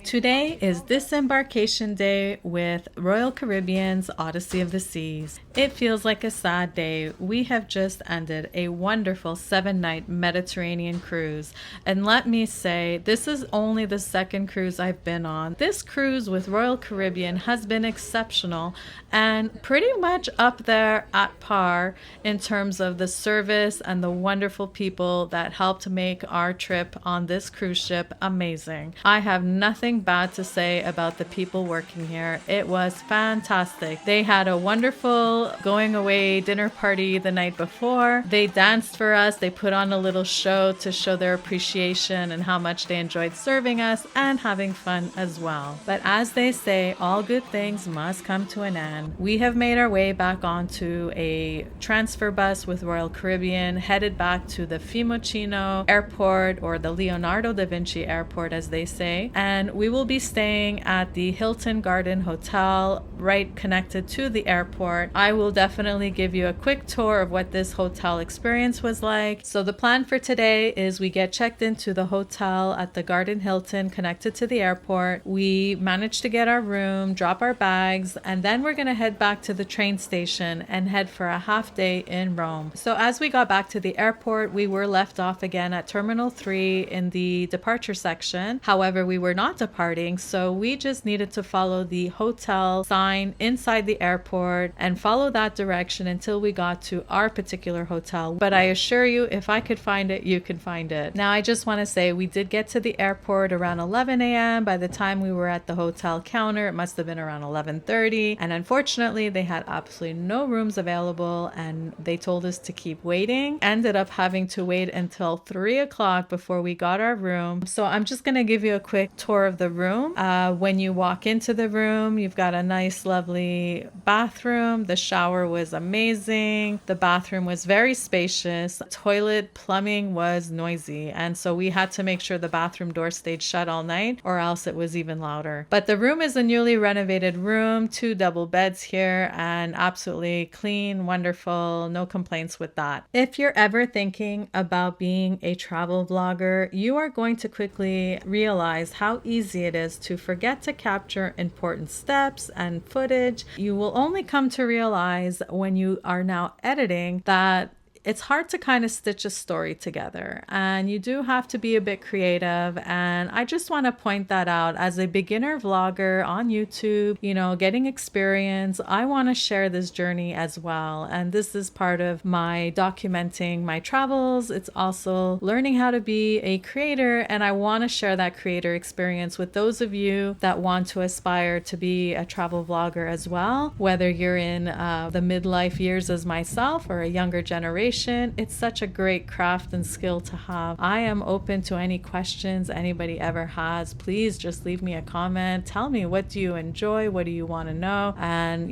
Today is disembarkation day with Royal Caribbean's Odyssey of the Seas. It feels like a sad day. We have just ended a wonderful 7-night Mediterranean cruise. And let me say, this is only the second cruise I've been on. This cruise with Royal Caribbean has been exceptional and pretty much up there at par in terms of the service and the wonderful people that helped make our trip on this cruise ship amazing. I have nothing bad to say about the people working here. It was fantastic. They had a wonderful going away dinner party the night before. They danced for us. They put on a little show to show their appreciation and how much they enjoyed serving us and having fun as well. But as they say, all good things must come to an end. We have made our way back onto a transfer bus with Royal Caribbean, headed back to the Fiumicino Airport, or the Leonardo da Vinci Airport as they say, and we will be staying at the Hilton Garden Hotel right connected to the airport. I will definitely give you a quick tour of what this hotel experience was like. So the plan for today is we get checked into the hotel at the Garden Hilton connected to the airport. We managed to get our room, drop our bags, and then we're going to head back to the train station and head for a half day in Rome. So as we got back to the airport, we were left off again at Terminal 3 in the departure section. However, we were not departing, so we just needed to follow the hotel sign inside the airport and follow that direction until we got to our particular hotel. But I assure you, if I could find it, you can find it. Now, I just want to say we did get to the airport around 11 a.m. By the time we were at the hotel counter, it must have been around 11:30. And unfortunately, they had absolutely no rooms available and they told us to keep waiting. Ended up having to wait until 3 o'clock before we got our room. So I'm just going to give you a quick tour of the room. When you walk into the room, you've got a nice, lovely bathroom. The shower was amazing. The bathroom was very spacious. Toilet plumbing was noisy. And so we had to make sure the bathroom door stayed shut all night or else it was even louder. But the room is a newly renovated room, 2 double beds here, and absolutely clean, wonderful, no complaints with that. If you're ever thinking about being a travel vlogger, you are going to quickly realize how easy it is to forget to capture important steps and footage. You will only come to realize when you are now editing that it's hard to kind of stitch a story together, and you do have to be a bit creative. And I just want to point that out as a beginner vlogger on YouTube, getting experience. I want to share this journey as well. And this is part of my documenting my travels. It's also learning how to be a creator. And I want to share that creator experience with those of you that want to aspire to be a travel vlogger as well. Whether you're in the midlife years as myself or a younger generation, it's such a great craft and skill to have. I am open to any questions anybody ever has. Please just leave me a comment. Tell me, what do you enjoy? What do you want to know? And,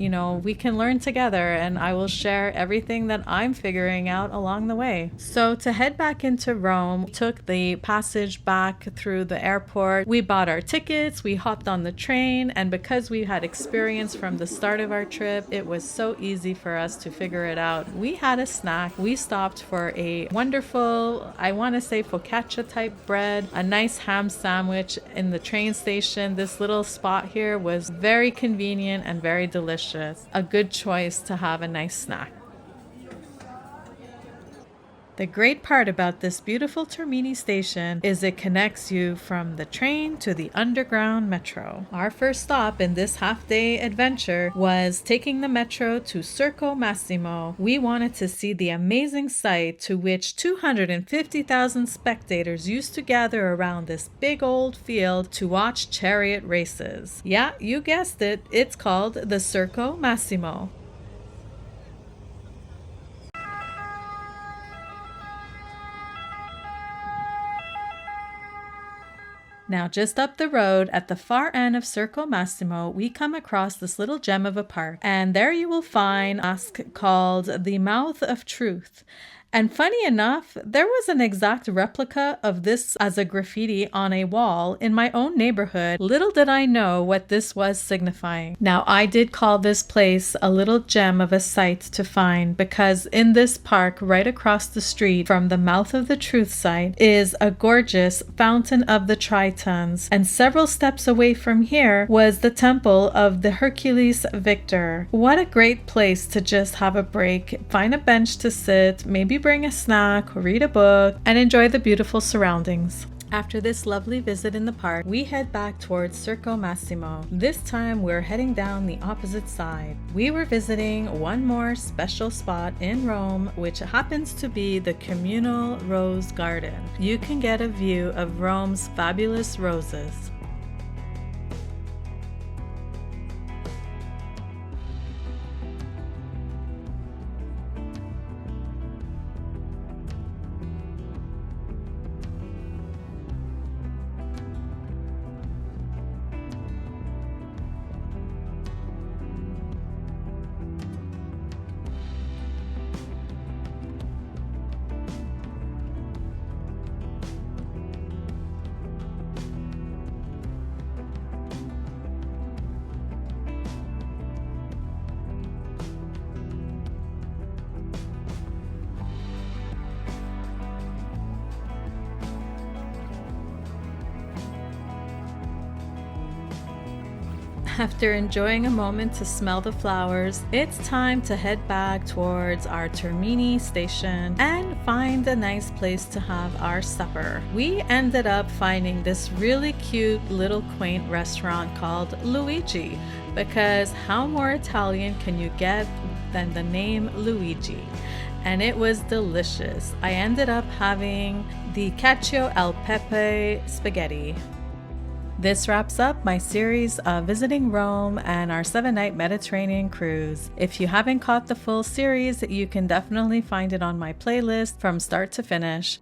we can learn together, and I will share everything that I'm figuring out along the way. So to head back into Rome, took the passage back through the airport. We bought our tickets, we hopped on the train, and because we had experience from the start of our trip, it was so easy for us to figure it out. We had a snack. We stopped for a wonderful, I want to say focaccia type bread, a nice ham sandwich in the train station. This little spot here was very convenient and very delicious. A good choice to have a nice snack. The great part about this beautiful Termini station is it connects you from the train to the underground metro. Our first stop in this half-day adventure was taking the metro to Circo Massimo. We wanted to see the amazing sight to which 250,000 spectators used to gather around this big old field to watch chariot races. Yeah, you guessed it. It's called the Circo Massimo. Now, just up the road at the far end of Circo Massimo, we come across this little gem of a park, and there you will find a mosque called the Mouth of Truth. And funny enough, there was an exact replica of this as a graffiti on a wall in my own neighborhood. Little did I know what this was signifying. Now, I did call this place a little gem of a site to find, because in this park right across the street from the Mouth of the Truth site is a gorgeous Fountain of the Tritons, and several steps away from here was the temple of the Hercules Victor. What a great place to just have a break, find a bench to sit, maybe bring a snack, read a book, and enjoy the beautiful surroundings. After this lovely visit in the park, we head back towards Circo Massimo. This time we're heading down the opposite side. We were visiting one more special spot in Rome, which happens to be the Communal Rose Garden. You can get a view of Rome's fabulous roses. After enjoying a moment to smell the flowers, it's time to head back towards our Termini station and find a nice place to have our supper. We ended up finding this really cute little quaint restaurant called Luigi, because how more Italian can you get than the name Luigi? And it was delicious. I ended up having the cacio al pepe spaghetti. This wraps up my series of visiting Rome and our 7-night Mediterranean cruise. If you haven't caught the full series, you can definitely find it on my playlist from start to finish.